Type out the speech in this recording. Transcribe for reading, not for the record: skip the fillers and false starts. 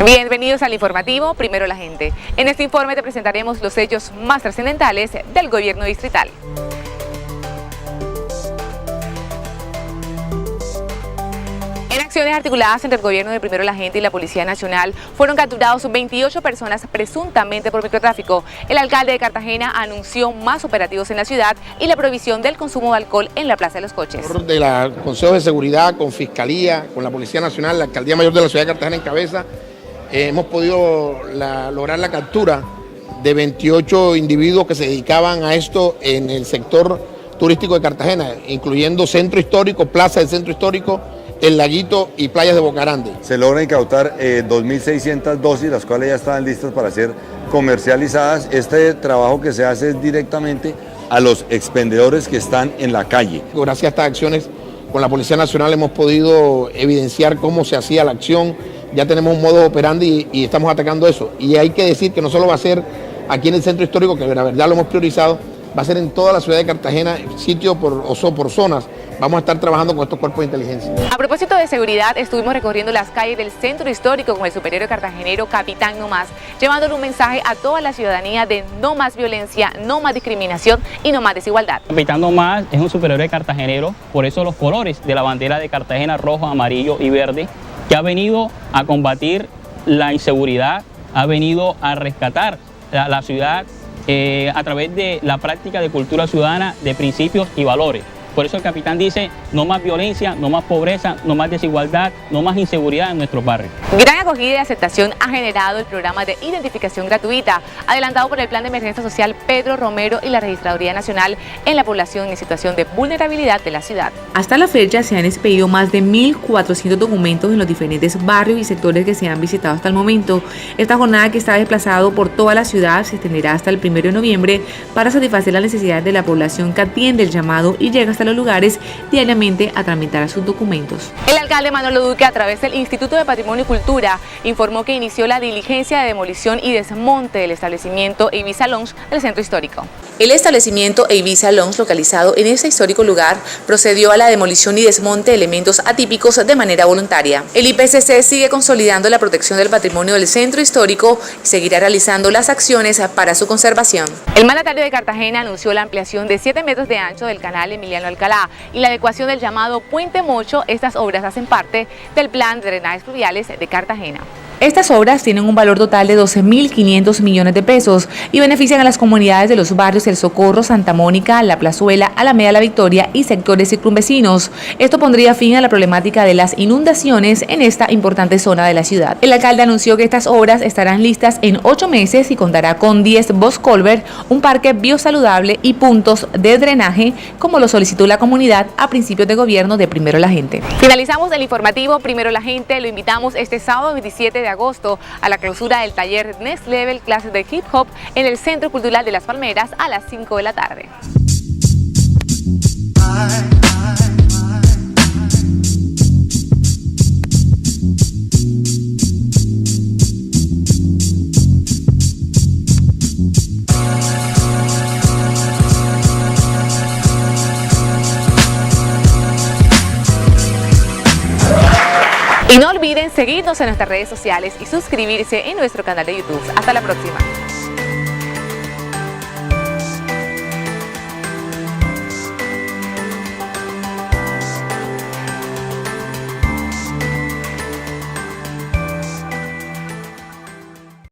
Bienvenidos al informativo Primero la Gente. En este informe te presentaremos los hechos más trascendentales del gobierno distrital. En acciones articuladas entre el gobierno de Primero la Gente y la Policía Nacional fueron capturados 28 personas presuntamente por microtráfico. El alcalde de Cartagena anunció más operativos en la ciudad y la prohibición del consumo de alcohol en la Plaza de los Coches. De la Consejo de Seguridad, con Fiscalía, con la Policía Nacional, la Alcaldía Mayor de la Ciudad de Cartagena en cabeza, hemos podido lograr la captura de 28 individuos que se dedicaban a esto en el sector turístico de Cartagena, incluyendo centro histórico, plaza del centro histórico, el Laguito y playas de Boca Grande. Se logra incautar 2.600 dosis, las cuales ya estaban listas para ser comercializadas. Este trabajo que se hace es directamente a los expendedores que están en la calle. Gracias a estas acciones con la Policía Nacional hemos podido evidenciar cómo se hacía la acción. Ya tenemos un modo operandi y estamos atacando eso. Y hay que decir que no solo va a ser aquí en el centro histórico, que la verdad lo hemos priorizado, va a ser en toda la ciudad de Cartagena, sitio por zonas. Vamos a estar trabajando con estos cuerpos de inteligencia. A propósito de seguridad, estuvimos recorriendo las calles del centro histórico con el superhéroe cartagenero Capitán No Más, llevándole un mensaje a toda la ciudadanía de no más violencia, no más discriminación y no más desigualdad. Capitán No Más es un superhéroe cartagenero, por eso los colores de la bandera de Cartagena, rojo, amarillo y verde, que ha venido a combatir la inseguridad, ha venido a rescatar la ciudad a través de la práctica de cultura ciudadana, de principios y valores. Por eso el capitán dice, no más violencia, no más pobreza, no más desigualdad, no más inseguridad en nuestro barrio. Gran acogida y aceptación ha generado el programa de identificación gratuita, adelantado por el Plan de Emergencia Social Pedro Romero y la Registraduría Nacional en la población en situación de vulnerabilidad de la ciudad. Hasta la fecha se han expedido más de 1.400 documentos en los diferentes barrios y sectores que se han visitado hasta el momento. Esta jornada, que está desplazado por toda la ciudad, se extenderá hasta el 1 de noviembre para satisfacer las necesidades de la población que atiende el llamado y llega hasta los lugares diariamente a tramitar sus documentos. El alcalde Manolo Duque, a través del Instituto de Patrimonio y Cultura, informó que inició la diligencia de demolición y desmonte del establecimiento Ibiza Lounge del centro histórico. El establecimiento Ibiza Lounge, localizado en este histórico lugar, procedió a la demolición y desmonte de elementos atípicos de manera voluntaria. El IPCC sigue consolidando la protección del patrimonio del centro histórico y seguirá realizando las acciones para su conservación. El mandatario de Cartagena anunció la ampliación de 7 metros de ancho del canal Emiliano Alcalá y la adecuación del llamado Puente Mocho. Estas obras hacen parte del plan de drenajes fluviales de Cartagena. Estas obras tienen un valor total de 12.500 millones de pesos y benefician a las comunidades de los barrios El Socorro, Santa Mónica, La Plazuela, Alameda La Victoria y sectores circunvecinos. Esto pondría fin a la problemática de las inundaciones en esta importante zona de la ciudad. El alcalde anunció que estas obras estarán listas en 8 meses y contará con 10 Boss Culvert, un parque biosaludable y puntos de drenaje, como lo solicitó la comunidad a principios de gobierno de Primero la Gente. Finalizamos el informativo Primero la Gente. Lo invitamos este sábado 27 de agosto a la clausura del taller Next Level Clases de Hip Hop en el Centro Cultural de Las Palmeras a las 5 de la tarde. Y no olviden seguirnos en nuestras redes sociales y suscribirse en nuestro canal de YouTube. Hasta la próxima.